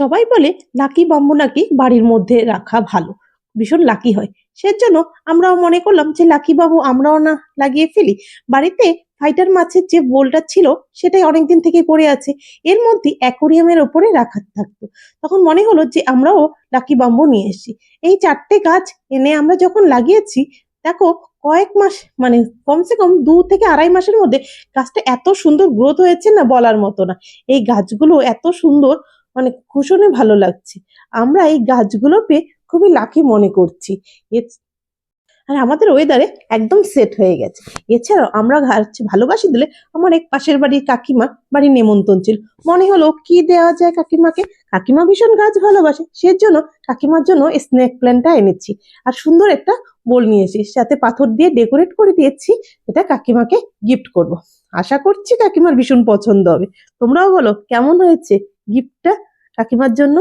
সবাই বলে lucky bamboo নাকি বাড়ির মধ্যে রাখা ভালো, ভীষণ লাকি হয়। সেজন্য আমরাও মনে করলাম যে লাকি বাম্বু আমরাও না লাগিয়ে ফেলি বাড়িতে। ফাইটার মাছের যে বোলটা ছিল সেটাই অনেকদিন থেকে পড়ে আছে, এর মধ্যে অ্যাকোরিয়ামের ওপরে রাখা থাকতো। তখন মনে হলো যে আমরাও লাকি বাম্বু নিয়ে এসেছি। এই 4টে গাছ এনে আমরা যখন লাগিয়েছি, দেখো কয়েক মাস মানে কমসে কম 2 থেকে আড়াই মাসের মধ্যে গাছটা এত সুন্দর গ্রোথ হয়েছে না বলার মতো না। এই গাছগুলো এত সুন্দর, মানে ভীষণই ভালো লাগছে। আমরা এই গাছগুলো পেয়ে খুবই লাকি মনে করছি। আর আমাদের ওয়েদারে একদম সেট হয়ে গেছে। এছাড়াও আমরা গাছ ভালোবাসি দিলে আমার এক পাশের বাড়ির কাকিমা বাড়ির নেমন্তন্ন ছিল। মনে হলো কি দেওয়া যায় কাকিমাকে। কাকিমা ভীষণ গাছ ভালোবাসে, সেজন্য কাকিমার জন্য স্নেক প্ল্যান্টটা এনেছি আর সুন্দর একটা বোল নিয়ে এসেছি, সাথে পাথর দিয়ে ডেকোরেট করে দিয়েছি। এটা কাকিমাকে গিফট করব। আশা করছি কাকিমার ভীষণ পছন্দ হবে। তোমরাও বলো কেমন হয়েছে গিফটটা কাকিমার জন্য।